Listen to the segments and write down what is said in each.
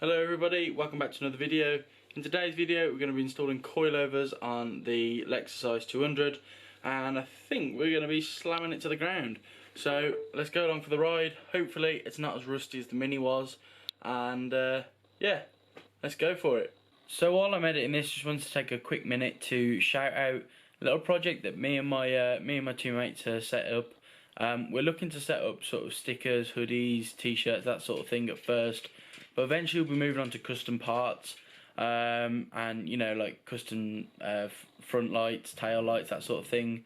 Hello everybody, welcome back to another video. In today's video we're going to be installing coilovers on the Lexus IS200 and I think we're going to be slamming it to the ground. So let's go along for the ride. Hopefully it's not as rusty as the Mini was, and yeah, let's go for it. So while I'm editing this, just wanted to take a quick minute to shout out a little project that me and my two mates set up. We're looking to set up sort of stickers, hoodies, t-shirts, that sort of thing at first, but eventually we'll be moving on to custom parts, and you know, like custom front lights, tail lights, that sort of thing.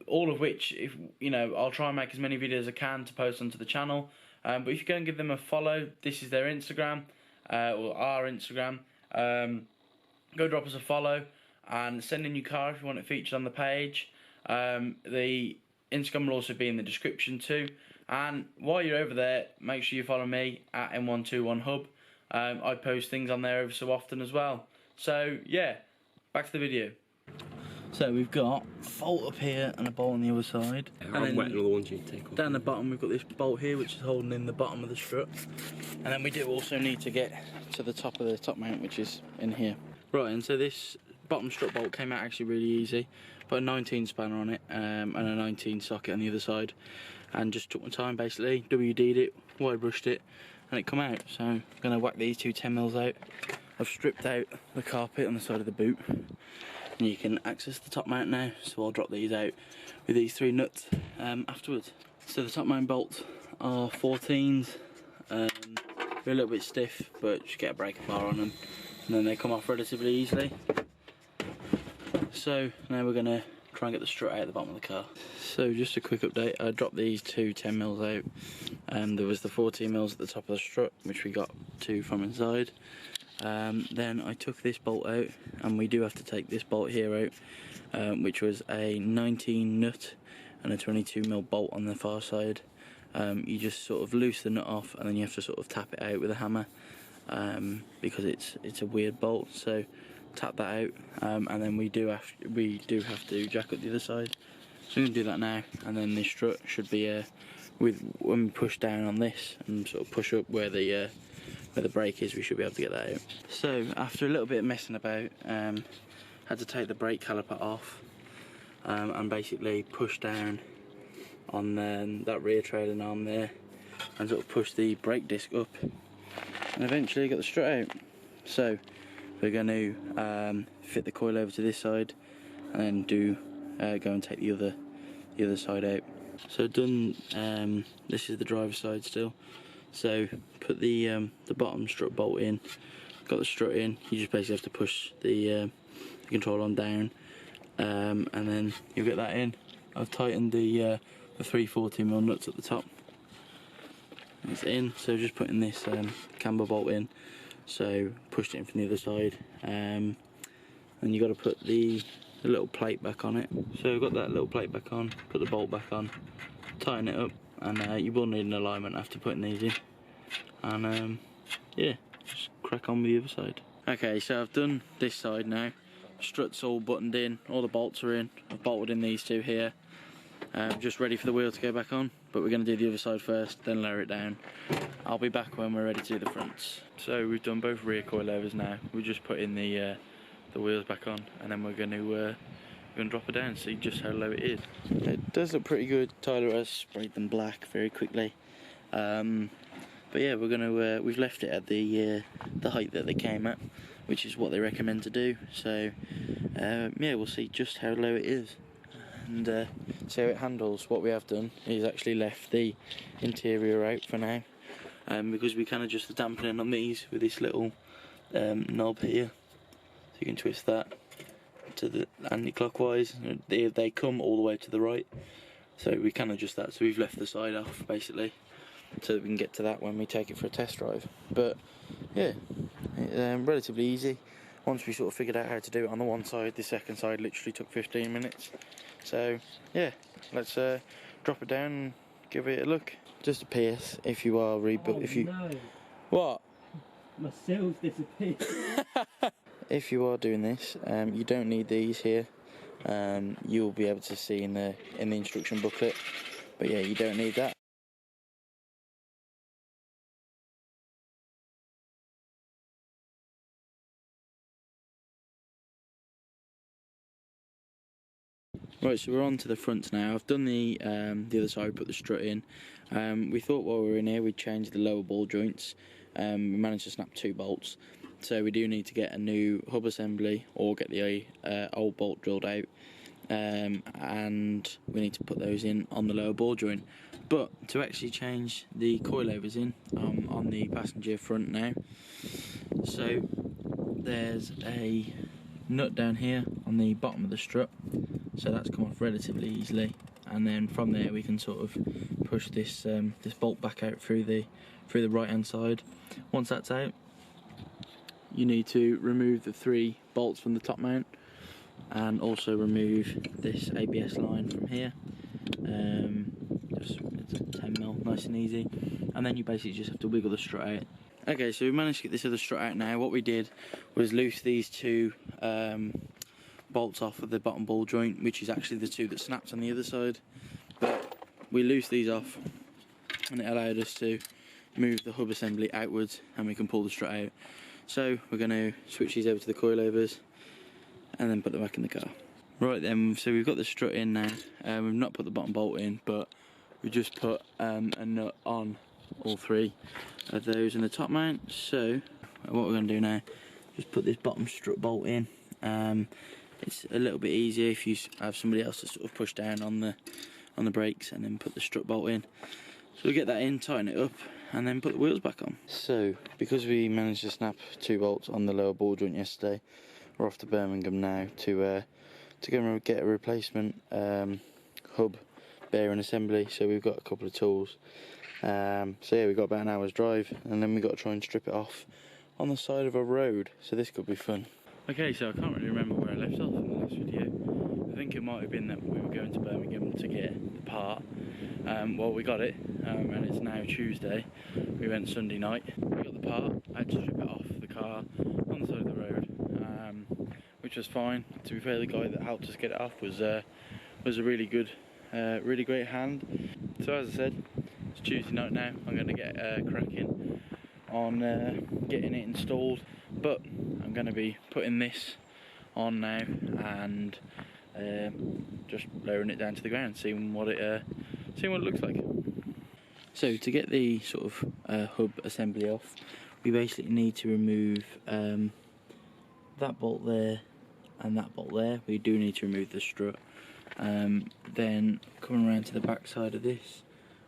All of which, if you know, I'll try and make as many videos as I can to post onto the channel. But if you go and give them a follow, this is their Instagram, or our Instagram. Go drop us a follow and send in your car if you want it featured on the page. The Instagram will also be in the description too, and while you're over there, make sure you follow me at M121Hub. I post things on there every so often as well. So yeah, back to the video. So we've got a bolt up here and a bolt on the other side. Yeah, and then another one you take off. Down the bottom we've got this bolt here which is holding in the bottom of the strut, and then we do also need to get to the top of the top mount, which is in here. Right, and so this bottom strut bolt came out actually really easy. Put a 19 spanner on it, and a 19 socket on the other side, and just took my time basically, WD'd it, wide brushed it, and it come out. So I'm going to whack these two 10mm out. I've stripped out the carpet on the side of the boot, and you can access the top mount now, so I'll drop these out with these three nuts afterwards. So the top mount bolts are 14s, they're a little bit stiff, but just get a breaker bar on them, and then they come off relatively easily. So now we're going to try and get the strut out at the bottom of the car. So just a quick update, I dropped these two 10mm out, and there was the 14mm at the top of the strut, which we got two from inside. Then I took this bolt out, and we do have to take this bolt here out, which was a 19 nut and a 22mm bolt on the far side. You just sort of loose the nut off, and then you have to sort of tap it out with a hammer, because it's a weird bolt. So tap that out, and then we do have to jack up the other side. So I'm going to do that now, and then this strut should be when we push down on this and sort of push up where the brake is, we should be able to get that out. So after a little bit of messing about, had to take the brake caliper off, and basically push down on that rear trailing arm there, and sort of push the brake disc up, and eventually got the strut out. So we're going to fit the coil over to this side, and then go and take the other side out. So done. This is the driver's side still. So put the bottom strut bolt in. Got the strut in. You just basically have to push the control on down, and then you'll get that in. I've tightened the 340mm nuts at the top. It's in. So just putting this camber bolt in. So pushed it in from the other side, and you got to put the little plate back on it. So I've got that little plate back on, put the bolt back on, tighten it up, and you will need an alignment after putting these in, and yeah, just crack on with the other side. Okay, so I've done this side now. Strut's all buttoned in, all the bolts are in. I've bolted in these two here, just ready for the wheel to go back on, but we're going to do the other side first, then lower it down. I'll be back when we're ready to do the fronts. So we've done both rear coilovers now. We just put in the wheels back on, and then we're going to drop it down and see just how low it is. It does look pretty good. Tyler has sprayed them black very quickly, but yeah, we've left it at the height that they came at, which is what they recommend to do. So yeah, we'll see just how low it is and see how it handles. What we have done is actually left the interior out for now, because we can adjust the dampening on these with this little knob here. So you can twist that to the anti-clockwise. They come all the way to the right, so we can adjust that. So we've left the side off basically, so that we can get to that when we take it for a test drive. But yeah, relatively easy. Once we sort of figured out how to do it on the one side, the second side literally took 15 minutes. So yeah, let's drop it down and give it a look. Just a PS, if you are No. What? My cells disappeared. If you are doing this, you don't need these here. You'll be able to see in the instruction booklet, but yeah, you don't need that. Right, so we're on to the front now. I've done the other side, put the strut in. We thought while we were in here we'd change the lower ball joints. We managed to snap 2 bolts, so we do need to get a new hub assembly or get the old bolt drilled out, and we need to put those in on the lower ball joint. But to actually change the coilovers in on the passenger front now, so there's a nut down here on the bottom of the strut, so that's come off relatively easily, and then from there we can sort of push this this bolt back out through the right hand side. Once that's out, you need to remove the 3 bolts from the top mount and also remove this ABS line from here. Just it's a 10mm, nice and easy, and then you basically just have to wiggle the strut out. Okay, so we managed to get this other strut out now. What we did was loose these 2 bolts off of the bottom ball joint, which is actually the 2 that snapped on the other side. But we loosed these off and it allowed us to move the hub assembly outwards and we can pull the strut out. So we're going to switch these over to the coilovers and then put them back in the car. Right then, so we've got the strut in now. We've not put the bottom bolt in, but we just put a nut on all 3 of those in the top mount. So what we're going to do now, just put this bottom strut bolt in. It's a little bit easier if you have somebody else to sort of push down on the brakes and then put the strut bolt in. So we'll get that in, tighten it up, and then put the wheels back on. So because we managed to snap 2 bolts on the lower ball joint yesterday, we're off to Birmingham now to go and get a replacement hub bearing assembly. So we've got a couple of tools. So yeah, we've got about an hour's drive, and then we've got to try and strip it off on the side of a road, so this could be fun. Okay, so I can't really remember where I left off in the last video. I think it might have been that we were going to Birmingham to get the part. Well, we got it, and it's now Tuesday. We went Sunday night, we got the part. I had to strip it off the car on the side of the road, which was fine. To be fair, the guy that helped us get it off was a really good, really great hand. So as I said, it's Tuesday night now. I'm going to get cracking on getting it installed, but I'm going to be putting this on now and just lowering it down to the ground, seeing what it looks like. So to get the sort of hub assembly off, we basically need to remove that bolt there and that bolt there. We do need to remove the strut. Then coming around to the back side of this,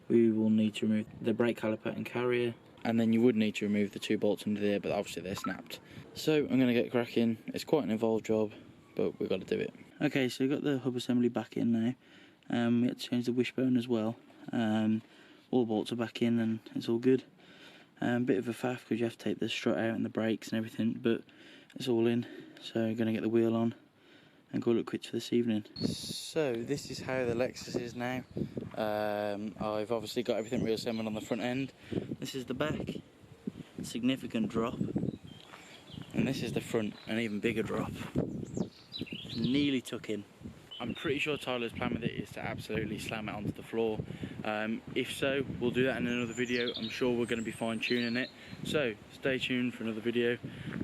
we will need to remove the brake caliper and carrier, and then you would need to remove the 2 bolts under there, but obviously they're snapped. So I'm going to get cracking. It's quite an involved job, but we've got to do it. Okay, so we've got the hub assembly back in now. We had to change the wishbone as well. All bolts are back in and it's all good. Bit of a faff because you have to take the strut out and the brakes and everything, but it's all in. So I'm going to get the wheel on and call it quits for this evening. So this is how the Lexus is now. I've obviously got everything reassembled on the front end. This is the back, significant drop, and this is the front, an even bigger drop. Nearly tuck in. I'm pretty sure Tyler's plan with it is to absolutely slam it onto the floor. If so, we'll do that in another video. I'm sure we're going to be fine tuning it. So stay tuned for another video.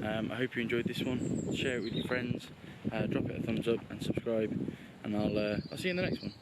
I hope you enjoyed this one. Share it with your friends. Drop it a thumbs up and subscribe, and I'll see you in the next one.